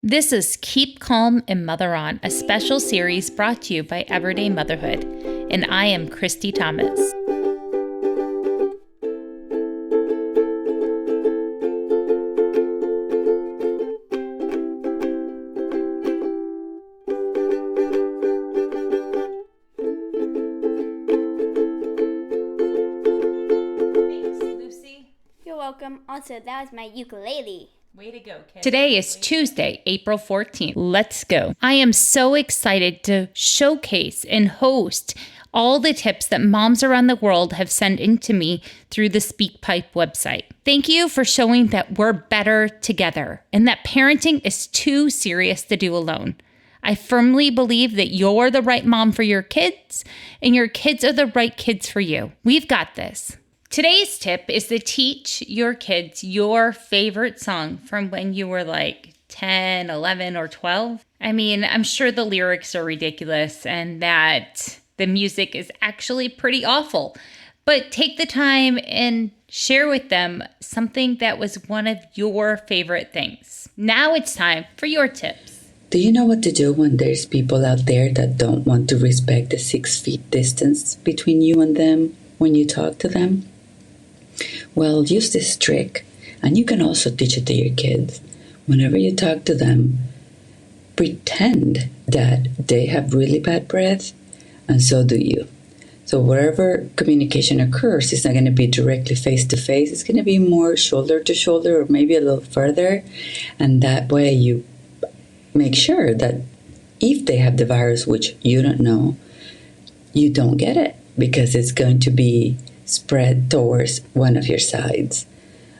This is Keep Calm and Mother On, a special series brought to you by Everyday Motherhood, and I am Christy Thomas. Thanks, Lucy. You're welcome. Also, that was my ukulele. Way to go, kid. Today is Tuesday, April 14th. Let's go. I am so excited to showcase and host all the tips that moms around the world have sent in to me through the SpeakPipe website. Thank you for showing that we're better together and that parenting is too serious to do alone. I firmly believe that you're the right mom for your kids and your kids are the right kids for you. We've got this. Today's tip is to teach your kids your favorite song from when you were like 10, 11, or 12. I mean, I'm sure the lyrics are ridiculous and that the music is actually pretty awful. But take the time and share with them something that was one of your favorite things. Now it's time for your tips. Do you know what to do when there's people out there that don't want to respect the 6 feet distance between you and them when you talk to them? Well, use this trick, and you can also teach it to your kids. Whenever you talk to them, pretend that they have really bad breath, and so do you. So wherever communication occurs, it's not going to be directly face-to-face. It's going to be more shoulder-to-shoulder or maybe a little further, and that way you make sure that if they have the virus, which you don't know, you don't get it, because it's going to be spread towards one of your sides.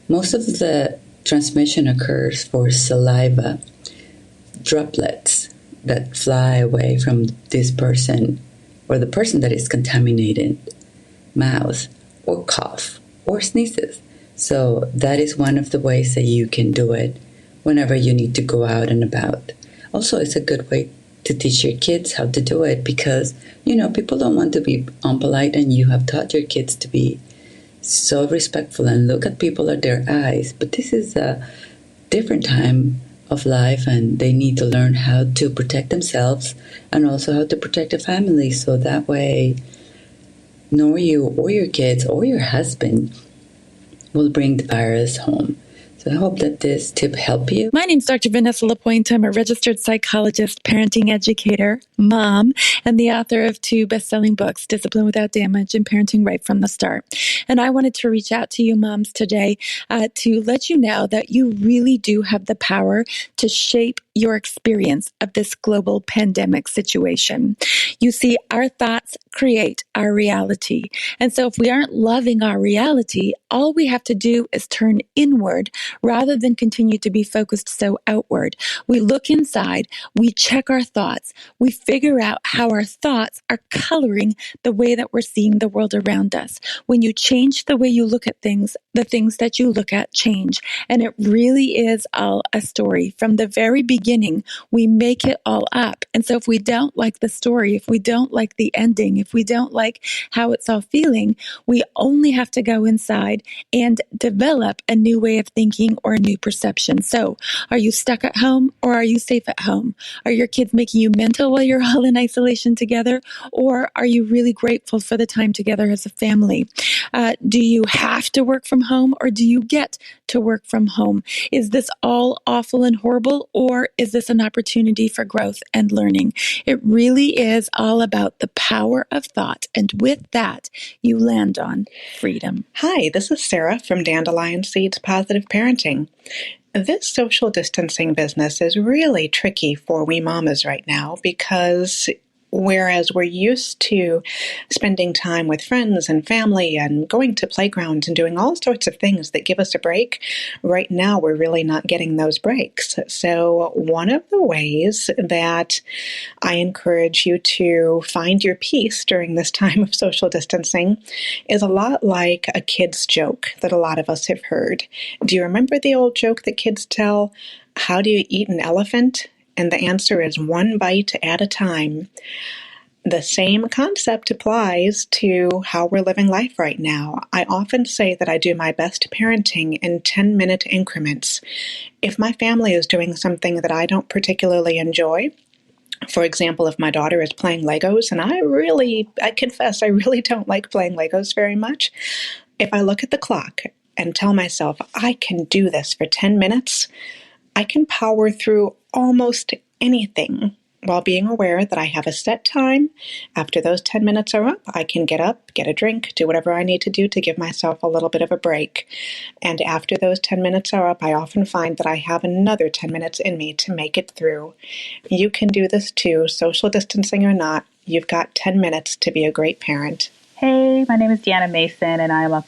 Most of the transmission occurs for saliva droplets that fly away from this person or the person that is contaminated, mouth or cough or sneezes. So that is one of the ways that you can do it whenever you need to go out and about. Also, it's a good way to teach your kids how to do it because, you know, people don't want to be unpolite, and you have taught your kids to be so respectful and look at people at their eyes. But this is a different time of life, and they need to learn how to protect themselves and also how to protect the family. So that way, nor you or your kids or your husband will bring the virus home. So I hope that this tip helped you. My name is Dr. Vanessa Lapointe. I'm a registered psychologist, parenting educator, mom, and the author of 2 best-selling books, Discipline Without Damage and Parenting Right from the Start. And I wanted to reach out to you moms today to let you know that you really do have the power to shape your experience of this global pandemic situation. You see, our thoughts create our reality. And so if we aren't loving our reality, all we have to do is turn inward rather than continue to be focused so outward. We look inside, we check our thoughts, we figure out how our thoughts are coloring the way that we're seeing the world around us. When you change the way you look at things, the things that you look at change. And it really is all a story. From the very beginning, we make it all up. And so if we don't like the story, if we don't like the ending, if we don't like how it's all feeling, we only have to go inside and develop a new way of thinking or a new perception. So are you stuck at home or are you safe at home? Are your kids making you mental while you're all in isolation together? Or are you really grateful for the time together as a family? Do you have to work from home or do you get to work from home? Is this all awful and horrible, or is this an opportunity for growth and learning? It really is all about the power of thought. And with that, you land on freedom. Hi, this is Sarah from Dandelion Seeds Positive Parenting. This social distancing business is really tricky for we mamas right now because whereas we're used to spending time with friends and family and going to playgrounds and doing all sorts of things that give us a break, right now we're really not getting those breaks. So one of the ways that I encourage you to find your peace during this time of social distancing is a lot like a kid's joke that a lot of us have heard. Do you remember the old joke that kids tell? How do you eat an elephant? And the answer is 1 bite at a time. The same concept applies to how we're living life right now. I often say that I do my best parenting in 10-minute increments. If my family is doing something that I don't particularly enjoy, for example, if my daughter is playing Legos, and I confess, I really don't like playing Legos very much. If I look at the clock and tell myself, I can do this for 10 minutes, I can power through almost anything while being aware that I have a set time. After those 10 minutes are up, I can get up, get a drink, do whatever I need to do to give myself a little bit of a break. And after those 10 minutes are up, I often find that I have another 10 minutes in me to make it through. You can do this too, social distancing or not. You've got 10 minutes to be a great parent. Hey, my name is Deanna Mason, and I am a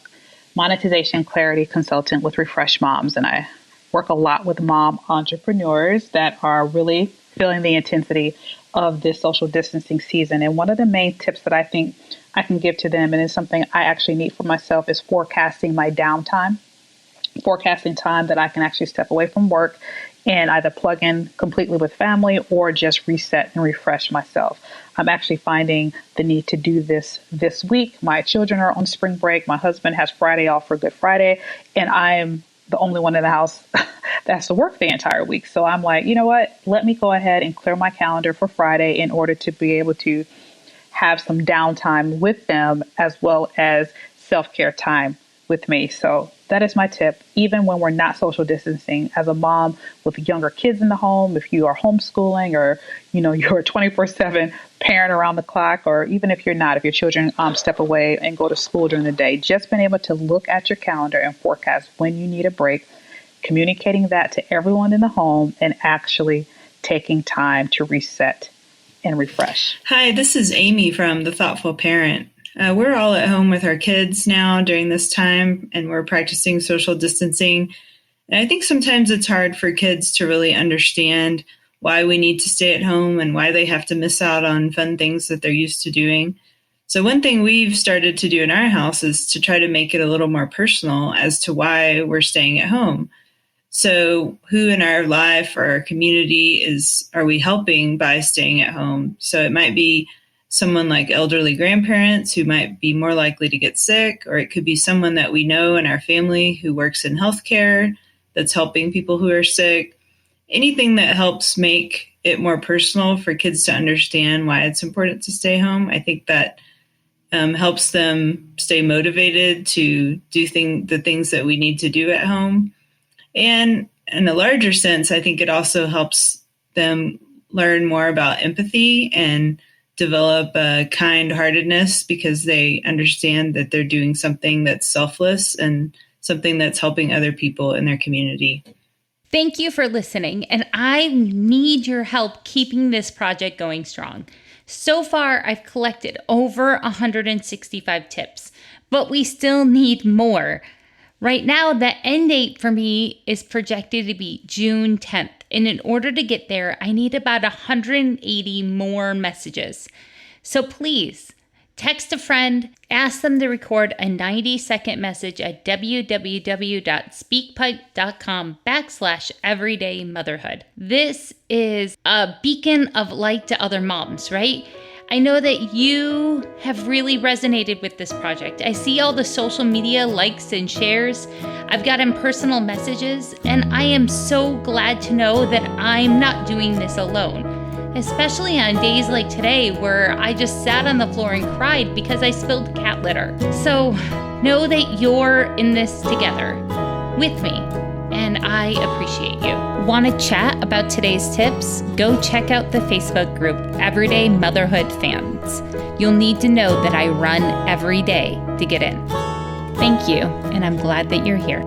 monetization clarity consultant with Refresh Moms, and I work a lot with mom entrepreneurs that are really feeling the intensity of this social distancing season. And one of the main tips that I think I can give to them, and it's something I actually need for myself, is forecasting my downtime, forecasting time that I can actually step away from work and either plug in completely with family or just reset and refresh myself. I'm actually finding the need to do this week. My children are on spring break. My husband has Friday off for Good Friday, and I am the only one in the house that has to work the entire week. So I'm like, you know what? Let me go ahead and clear my calendar for Friday in order to be able to have some downtime with them as well as self-care time with me. So that is my tip. Even when we're not social distancing, as a mom with younger kids in the home, if you are homeschooling or, you're a 24/7 parent around the clock, or even if you're not, if your children step away and go to school during the day, just being able to look at your calendar and forecast when you need a break, communicating that to everyone in the home, and actually taking time to reset and refresh. Hi, this is Amy from The Thoughtful Parent. We're all at home with our kids now during this time, and we're practicing social distancing. And I think sometimes it's hard for kids to really understand why we need to stay at home and why they have to miss out on fun things that they're used to doing. So one thing we've started to do in our house is to try to make it a little more personal as to why we're staying at home. So who in our life or our community are we helping by staying at home? So it might be someone like elderly grandparents who might be more likely to get sick, or it could be someone that we know in our family who works in healthcare that's helping people who are sick. Anything that helps make it more personal for kids to understand why it's important to stay home. I think that helps them stay motivated to do the things that we need to do at home. And in a larger sense, I think it also helps them learn more about empathy and develop a kind-heartedness, because they understand that they're doing something that's selfless and something that's helping other people in their community. Thank you for listening, and I need your help keeping this project going strong. So far, I've collected over 165 tips, but we still need more. Right now, the end date for me is projected to be June 10th. And in order to get there, I need about 180 more messages. So please, text a friend, ask them to record a 90-second message at www.speakpipe.com/everydaymotherhood. This is a beacon of light to other moms, right? I know that you have really resonated with this project. I see all the social media likes and shares. I've gotten personal messages, and I am so glad to know that I'm not doing this alone, especially on days like today where I just sat on the floor and cried because I spilled cat litter. So know that you're in this together with me, and I appreciate you. Want to chat about today's tips? Go check out the Facebook group, Everyday Motherhood Fans. You'll need to know that I run every day to get in. Thank you, and I'm glad that you're here.